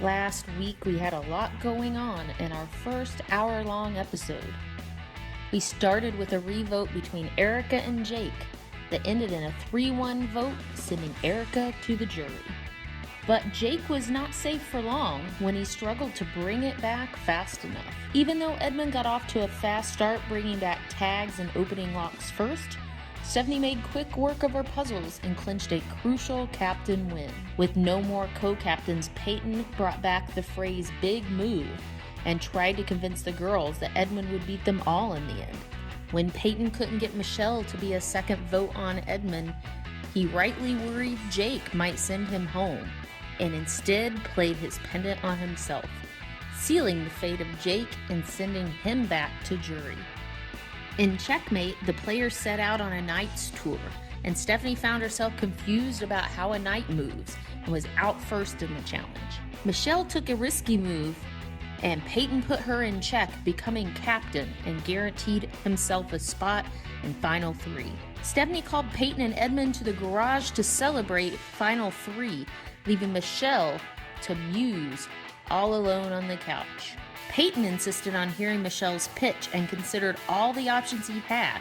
Last week we had a lot going on in our first hour-long episode. We started with a revote between Erica and Jake that ended in a 3-1 vote, sending Erica to the jury. But Jake was not safe for long when he struggled to bring it back fast enough. Even though Edmund got off to a fast start bringing back tags and opening locks first, Stephanie made quick work of her puzzles and clinched a crucial captain win. With no more co-captains, Peyton brought back the phrase "big move" and tried to convince the girls that Edmund would beat them all in the end. When Peyton couldn't get Michelle to be a second vote on Edmund, he rightly worried Jake might send him home, and instead played his pendant on himself, sealing the fate of Jake and sending him back to jury. In Checkmate, the players set out on a knight's tour, and Stephanie found herself confused about how a knight moves and was out first in the challenge. Michelle took a risky move, and Peyton put her in check, becoming captain and guaranteed himself a spot in Final 3. Stephanie called Peyton and Edmund to the garage to celebrate Final 3, leaving Michelle to muse all alone on the couch. Peyton insisted on hearing Michelle's pitch and considered all the options he had,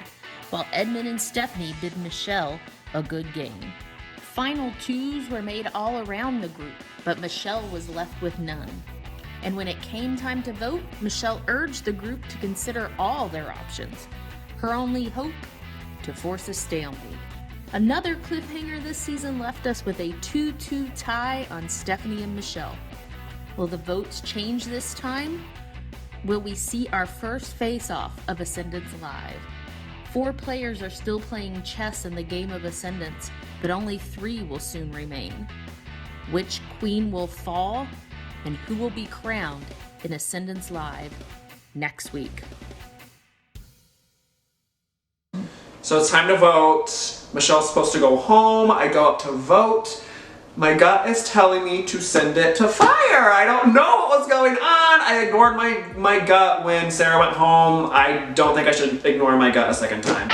while Edmund and Stephanie bid Michelle a good game. Final 2s were made all around the group, but Michelle was left with none. And when it came time to vote, Michelle urged the group to consider all their options. Her only hope? To force a stalemate. Another cliffhanger this season left us with a 2-2 tie on Stephanie and Michelle. Will the votes change this time? Will we see our first face-off of Ascendance Live? 4 players are still playing chess in the game of Ascendance, but only 3 will soon remain. Which queen will fall, and who will be crowned in Ascendance Live next week? So it's time to vote. Michelle's supposed to go home. I go up to vote. My gut is telling me to send it to fire. I don't know what was going on. I ignored my gut when Sarah went home. I don't think I should ignore my gut a second time.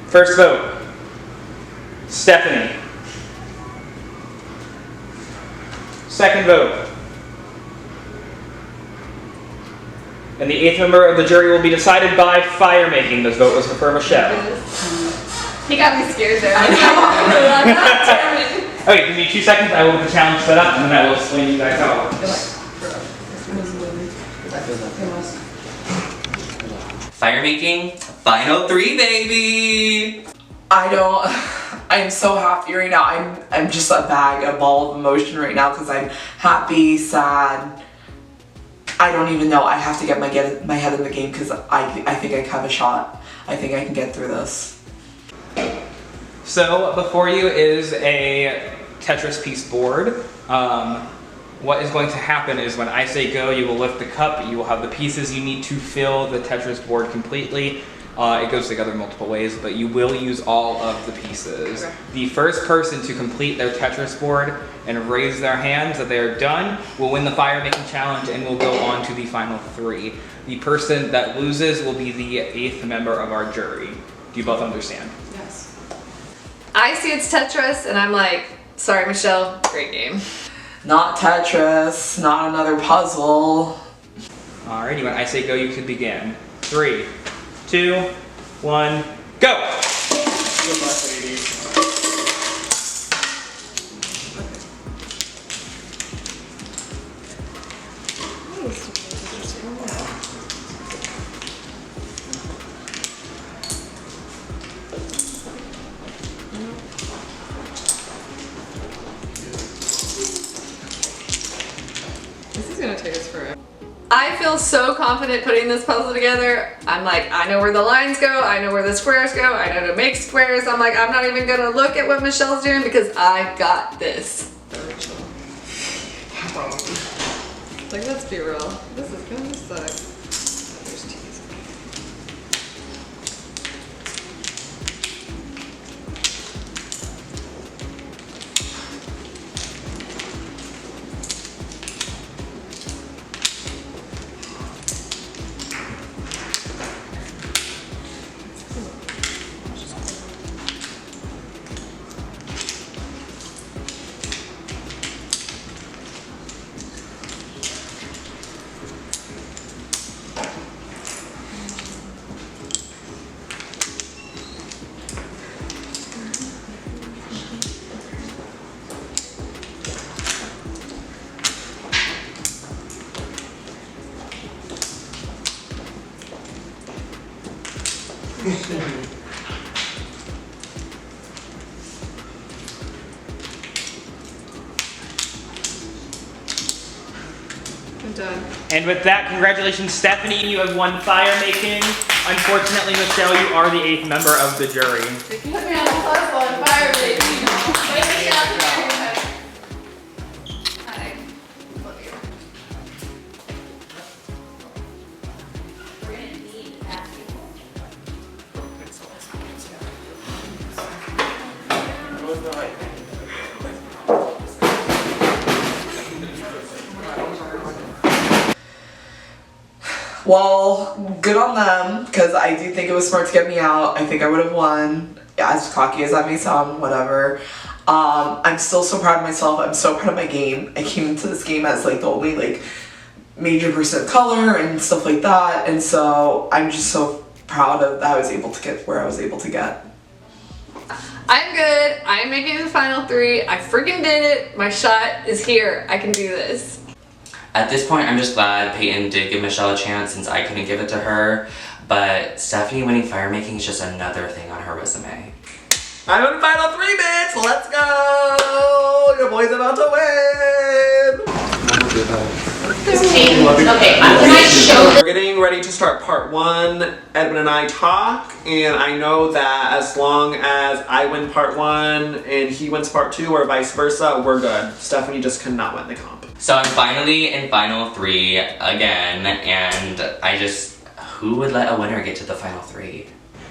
First vote, Stephanie. Second vote. And the 8th member of the jury will be decided by fire making. This vote was for Michelle. He got me scared there. Okay, give me 2 seconds. I will get the challenge set up, and then I will explain you guys out. Fire making, Final 3, baby! I am so happy right now. I'm just a ball of emotion right now because I'm happy, sad. I don't even know. I have to get my head in the game because I think I have a shot. I think I can get through this. So before you is a Tetris piece board. What is going to happen is when I say go, you will lift the cup, you will have the pieces you need to fill the Tetris board completely. It goes together multiple ways, but you will use all of the pieces. Okay. The first person to complete their Tetris board and raise their hands that they are done will win the fire making challenge and will go on to the final 3. The person that loses will be the 8th member of our jury. Do you both understand? Yes. I see it's Tetris and I'm like, sorry Michelle, great game. Not Tetris, not another puzzle. Alrighty, when I say go, you can begin. 3, 2, 1, go! Good luck, ladies. This is gonna take us forever. I feel so confident putting this puzzle together. I'm like, I know where the lines go, I know where the squares go, I know to make squares. I'm like, I'm not even gonna look at what Michelle's doing because I got this. Like, let's be real. This is gonna suck. There's cheese. I'm done. And with that, congratulations, Stephanie, you have won fire making. Unfortunately, Michelle, you are the 8th member of the jury. They put me on a puzzle and fire baby. Wait me out there. I love you. We're gonna need basketball. Well, good on them, because I do think it was smart to get me out. I think I would have won, as cocky as that may sound, whatever. I'm still so proud of myself. I'm so proud of my game. I came into this game as like the only like major person of color and stuff like that, and so I'm just so proud of that I was able to get where I was able to get. I'm good. I'm making it to the final 3. I freaking did it. My shot is here. I can do this. At this point, I'm just glad Peyton did give Michelle a chance since I couldn't give it to her. But Stephanie winning fire making is just another thing on her resume. I'm in the final 3 bits. Let's go. Your boy's about to win. Okay, can I show We're getting ready to start part 1. Edmund and I talk, and I know that as long as I win part 1 and he wins part 2, or vice versa, we're good. Stephanie just cannot win the comp. So I'm finally in final 3 again, and who would let a winner get to the final 3?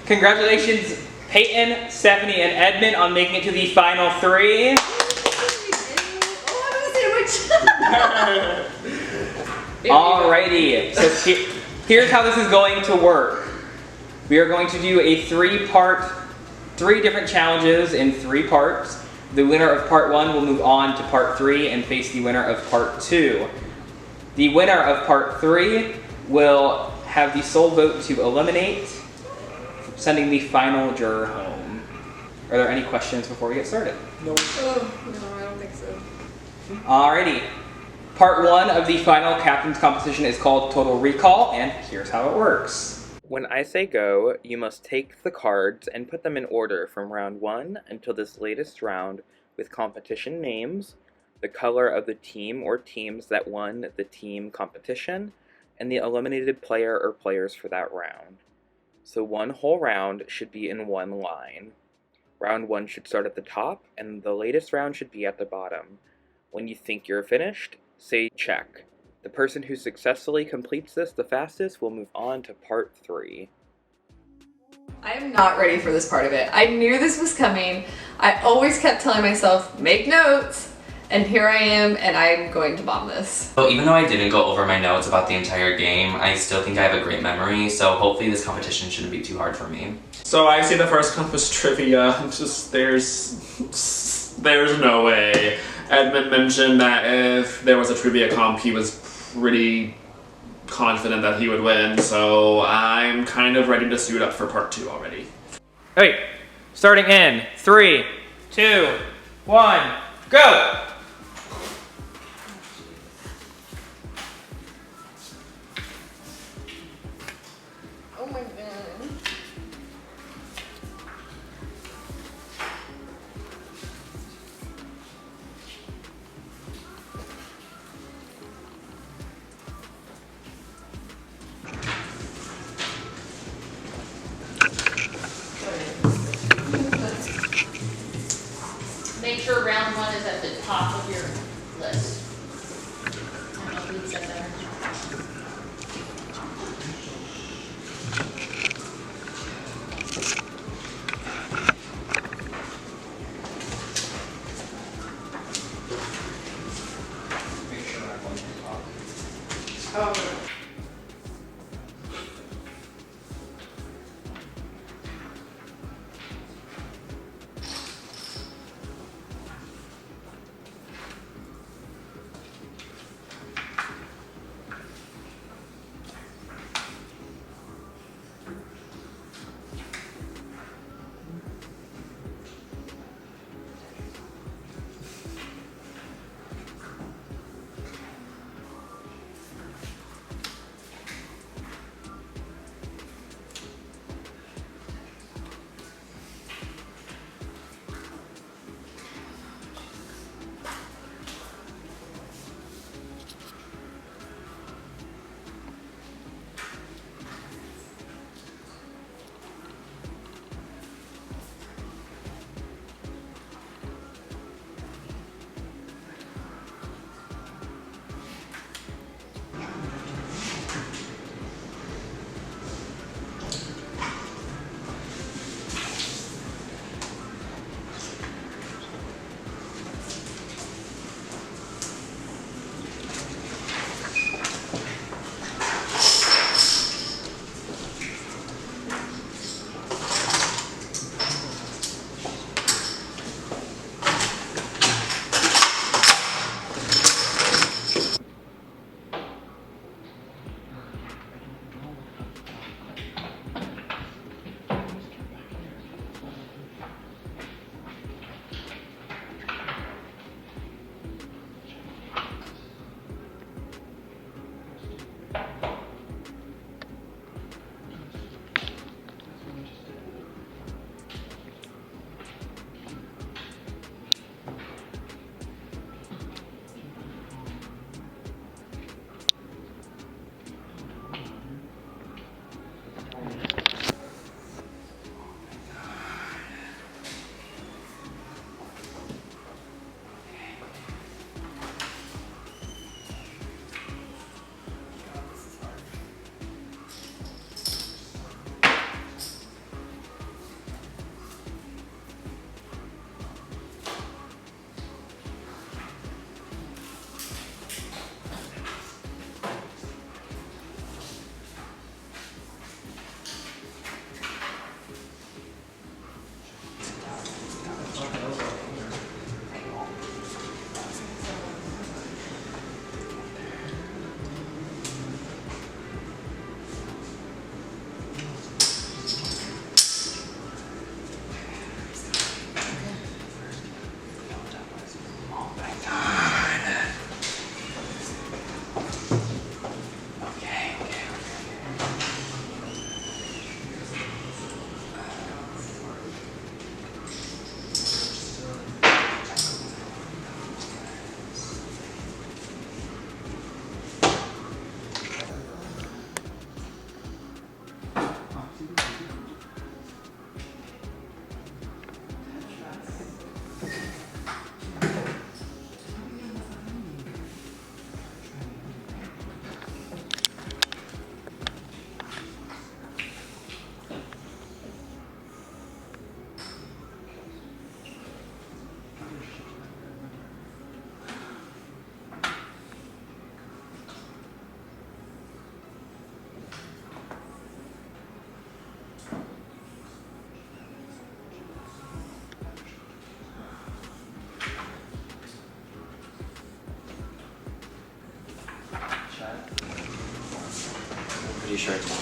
Congratulations, Peyton, Stephanie, and Edmund on making it to the final 3. Alrighty, so here's how this is going to work. We are going to do a 3 different challenges in 3 parts. The winner of part 1 will move on to part 3 and face the winner of part 2. The winner of part 3 will have the sole vote to eliminate, sending the final juror home. Are there any questions before we get started? No, I don't think so. Alrighty. Part 1 of the final captain's competition is called Total Recall, and here's how it works. When I say go, you must take the cards and put them in order from round 1 until this latest round with competition names, the color of the team or teams that won the team competition, and the eliminated player or players for that round. So one whole round should be in one line. Round 1 should start at the top, and the latest round should be at the bottom. When you think you're finished, say check. The person who successfully completes this the fastest will move on to part 3. I am not ready for this part of it. I knew this was coming. I always kept telling myself, make notes, and here I am, and I'm going to bomb this. So even though I didn't go over my notes about the entire game, I still think I have a great memory, so hopefully this competition shouldn't be too hard for me. So I see the first comp was trivia. It's just there's no way. Edmund mentioned that if there was a trivia comp, he was pretty confident that he would win, so I'm kind of ready to suit up for part 2 already. Okay, starting in 3, 2, 1, go! Oh my god. Make sure round 1 is at the top of your list. I don't know if we'd said that. Oh. pretty sure it's not.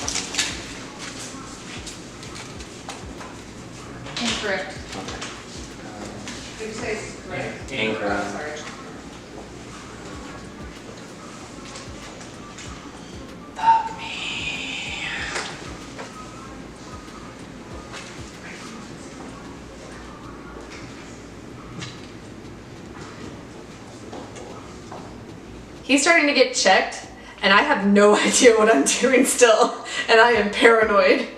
Incorrect. Okay. Did you say it's correct? Incorrect. Sorry. Fuck me. He's starting to get checked, and I have no idea what I'm doing still, and I am paranoid.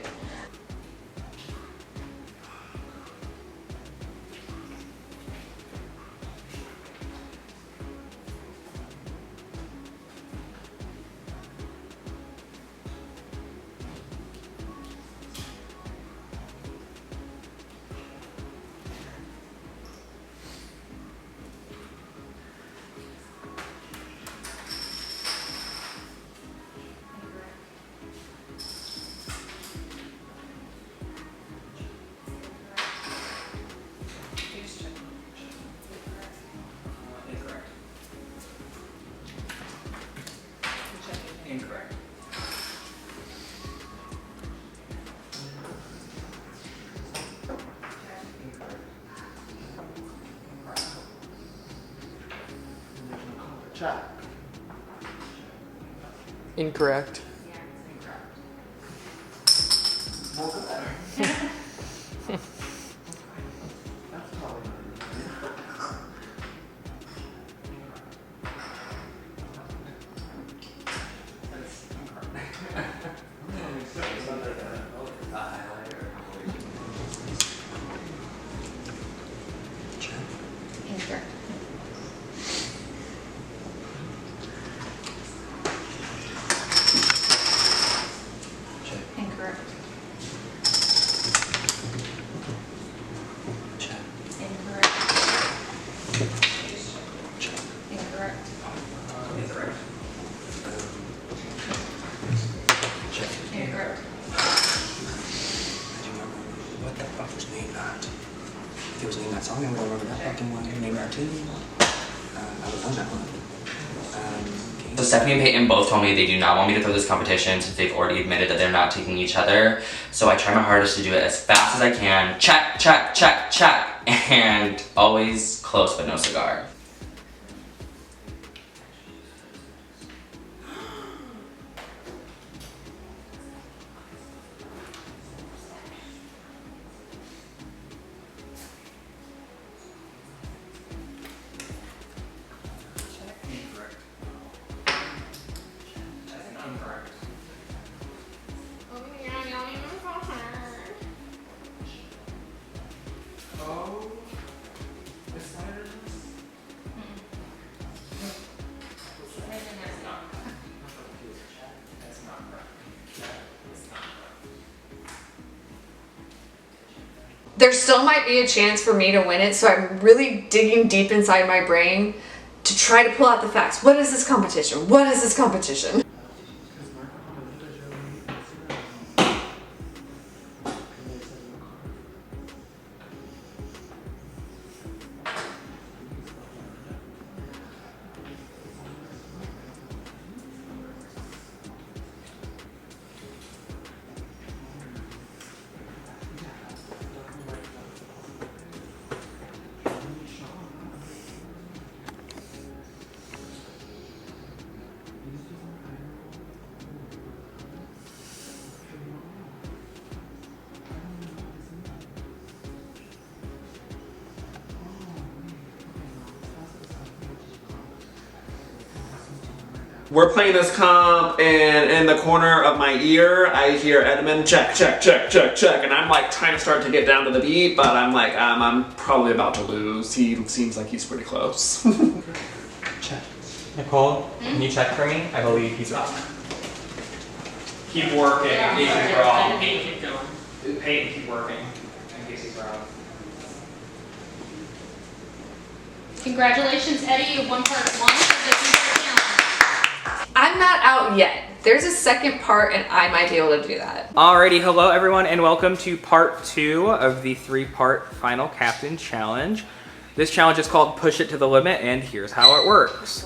Incorrect. Check. Incorrect. Incorrect. Incorrect. Check. Incorrect. Check. Incorrect. Incorrect. Check. Incorrect. I do not remember what the fuck was named that. If it was named that song, I would remember that fucking one. Named that too. I would know that one. So Stephanie and Peyton both told me they do not want me to throw this competition since they've already admitted that they're not taking each other. So I try my hardest to do it as fast as I can. Check, check, check, check. And always close but no cigar. There still might be a chance for me to win it, so I'm really digging deep inside my brain to try to pull out the facts. What is this competition? What is this competition? We're playing this comp, and in the corner of my ear, I hear Edmund check, check, check, check, check, and I'm like trying to start to get down to the beat, but I'm like, I'm probably about to lose. He seems like he's pretty close. Check. Nicole, can you check for me? I believe he's wrong. Keep working in case he's wrong. Peyton, keep going. Peyton, keep working in case he's wrong. Congratulations, Eddie. You won part 1 of the 2-part challenge. I'm not out yet. There's a second part and I might be able to do that. Alrighty, hello everyone and welcome to part 2 of the 3-part final captain challenge. This challenge is called Push It to the Limit and here's how it works.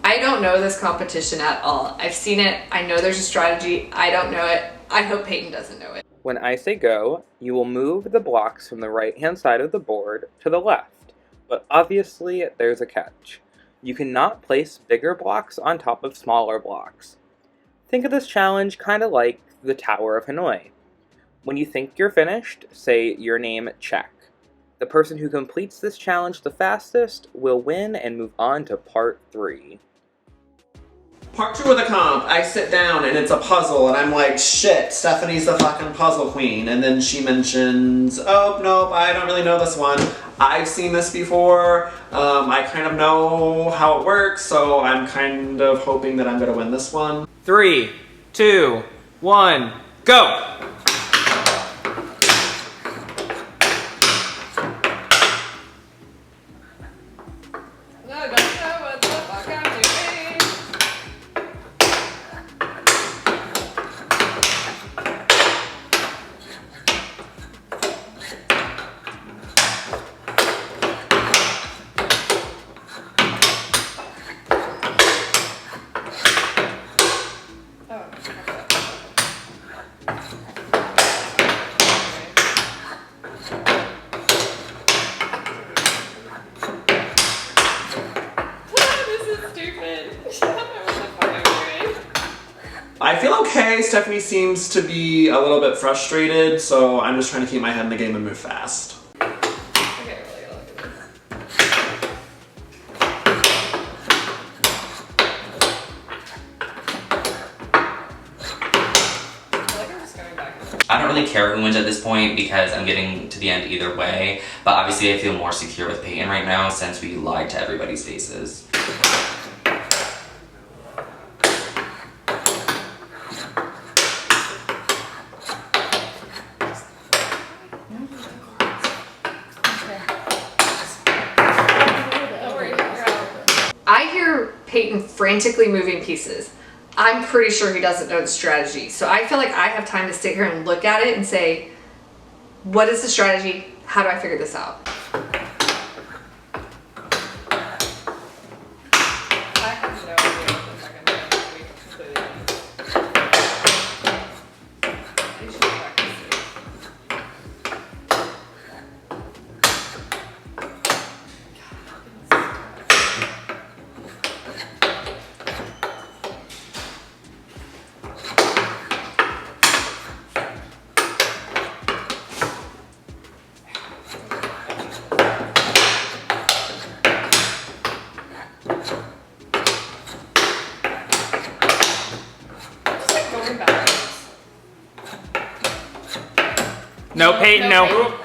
I I don't know this competition at all. I've seen it. I know there's a strategy. I don't know it. I hope Peyton doesn't know it. When I say go, you will move the blocks from the right-hand side of the board to the left, but obviously there's a catch. You cannot place bigger blocks on top of smaller blocks. Think of this challenge kind of like the Tower of Hanoi. When you think you're finished, say your name, check. The person who completes this challenge the fastest will win and move on to part 3. Part 2 of the comp, I sit down and it's a puzzle and I'm like, shit, Stephanie's the fucking puzzle queen. And then she mentions, oh, nope, I don't really know this one. I've seen this before. I kind of know how it works, so I'm kind of hoping that I'm gonna win this one. 3, 2, 1, go! I feel okay. Stephanie seems to be a little bit frustrated, so I'm just trying to keep my head in the game and move fast. I don't really care who wins at this point because I'm getting to the end either way, but obviously I feel more secure with Peyton right now since we lied to everybody's faces. I hear Peyton frantically moving pieces. I'm pretty sure he doesn't know the strategy. So I feel like I have time to sit here and look at it and say, what is the strategy? How do I figure this out? I have no idea what the second time to be completely honest. I should practice No, Peyton, no. Peyton.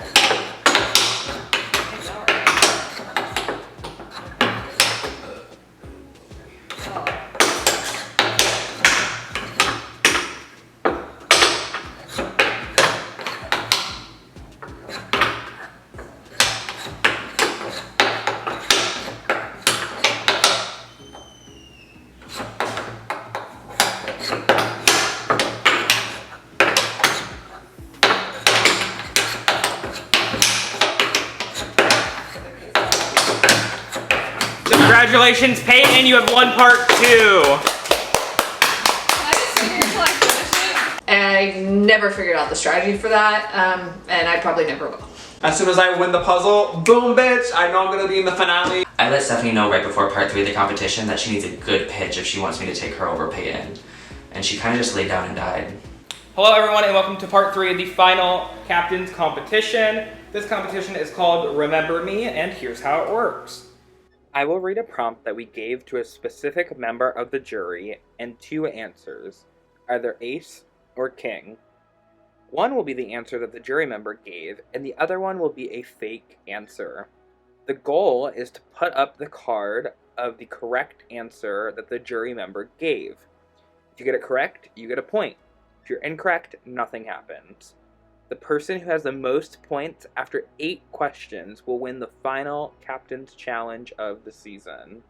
Congratulations, Peyton, you have won part 2. I never figured out the strategy for that, and I probably never will. As soon as I win the puzzle, boom, bitch, I know I'm gonna be in the finale. I let Stephanie know right before part 3 of the competition that she needs a good pitch if she wants me to take her over Peyton. And she kind of just laid down and died. Hello everyone and welcome to part 3 of the final captain's competition. This competition is called Remember Me, and here's how it works. I will read a prompt that we gave to a specific member of the jury and 2 answers, either ace or king. One will be the answer that the jury member gave, and the other one will be a fake answer. The goal is to put up the card of the correct answer that the jury member gave. If you get it correct, you get a point. If you're incorrect, nothing happens. The person who has the most points after 8 questions will win the final Captain's Challenge of the season.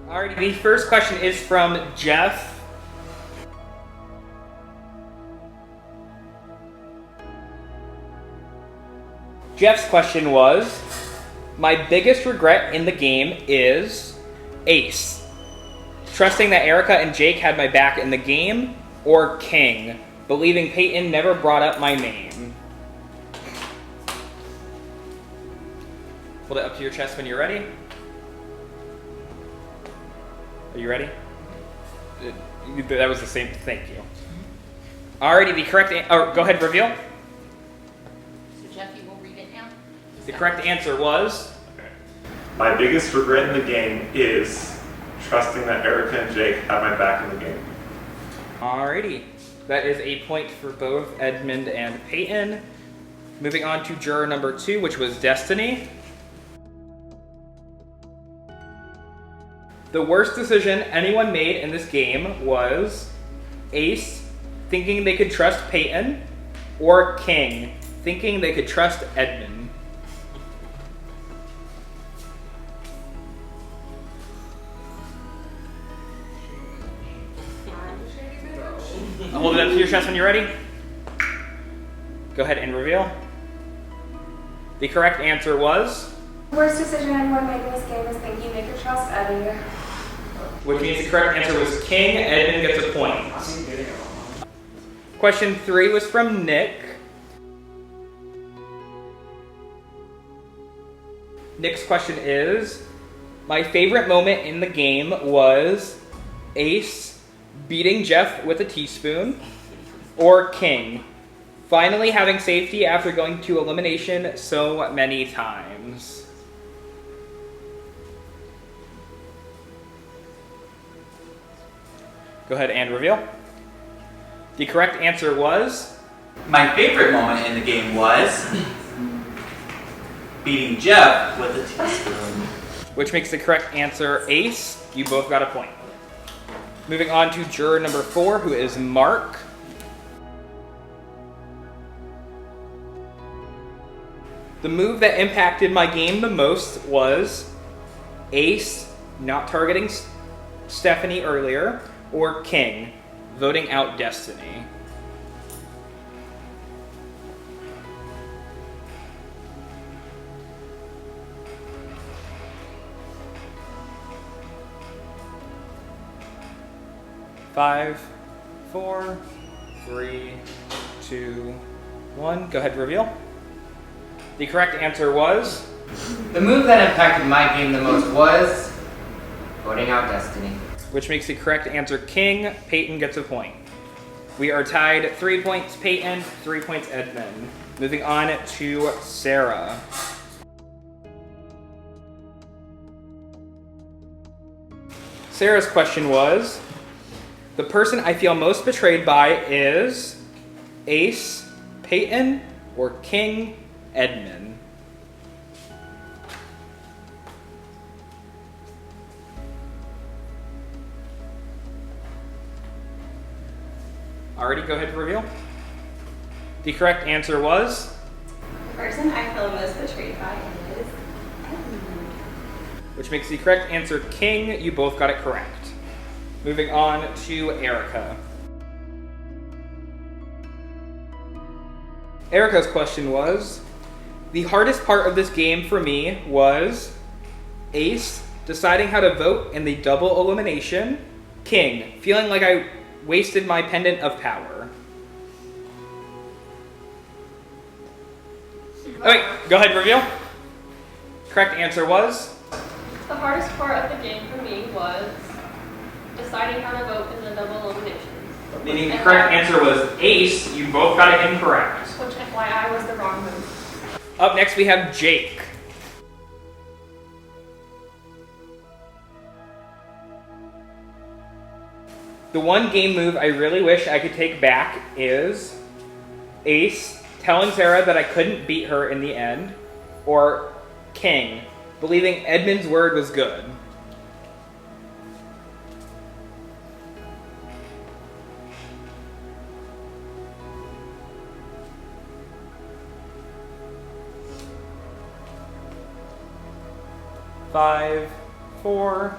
Alright, the first question is from Jeff. Jeff's question was, my biggest regret in the game is ace. trusting that Erica and Jake had my back in the game, or King, believing Peyton never brought up my name. Hold it up to your chest when you're ready. Are you ready? That was the same. Thank you. Alrighty, the correct. Go ahead, reveal. So Jeff, you will read it now. The correct answer was. My biggest regret in the game is trusting that Erica and Jake had my back in the game. Alrighty, that is a point for both Edmund and Peyton. Moving on to juror number 2, which was Destiny. The worst decision anyone made in this game was Ace thinking they could trust Peyton, or King thinking they could trust Edmund. Hold it up to your chest when you're ready. Go ahead and reveal. The correct answer was. The worst decision anyone made in this game is thinking they could trust Eddie. Which means the correct answer was King. Edmund gets a point. Question 3 was from Nick. Nick's question is, my favorite moment in the game was Ace beating Jeff with a teaspoon, or King finally having safety after going to elimination so many times. Go ahead and reveal. The correct answer was. My favorite moment in the game was beating Jeff with a teaspoon. Which makes the correct answer Ace. You both got a point. Moving on to juror number 4, who is Mark. The move that impacted my game the most was Ace not targeting Stephanie earlier, or King voting out Destiny. Five, 4, 3, 2, 1. Go ahead, reveal. The correct answer was. The move that impacted my game the most was voting out Destiny. Which makes the correct answer King. Peyton gets a point. We are tied 3 points Peyton, 3 points Edmund. Moving on to Sarah. Sarah's question was, the person I feel most betrayed by is Ace, Peyton, or King, Edmund. Already, go ahead to reveal. The correct answer was. The person I feel most betrayed by is Edmund. Which makes the correct answer King. You both got it correct. Moving on to Erica. Erica's question was, the hardest part of this game for me was Ace deciding how to vote in the double elimination, King feeling like I wasted my pendant of power. Oh wait, go ahead, reveal. Correct answer was. The hardest part of the game for me was deciding how to vote in the double elimination. Meaning the correct answer was Ace. You both got it incorrect. Which FYI was the wrong move. Up next we have Jake. The one game move I really wish I could take back is Ace telling Sarah that I couldn't beat her in the end, or King believing Edmund's word was good. Five, 4,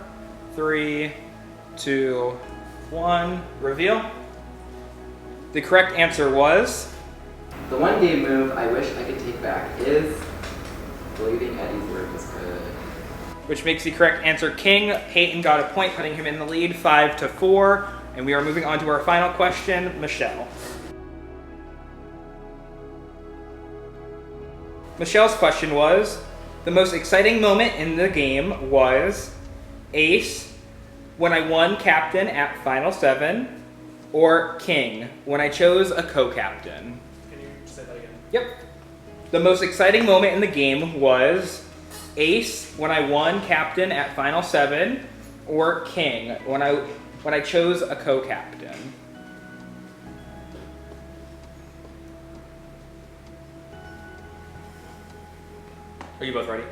3, 2, 1. Reveal. The correct answer was. The one game move I wish I could take back is believing Eddie's word was good. which makes the correct answer king. Peyton got a point, putting him in the lead 5-4. And we are moving on to our final question, Michelle. Michelle's question was, the most exciting moment in the game was ace, when I won captain at final 7, or king, when I chose a co-captain. Can you say that again? Yep. The most exciting moment in the game was ace, when I won captain at final 7, or king, when I chose a co-captain. Are you both ready?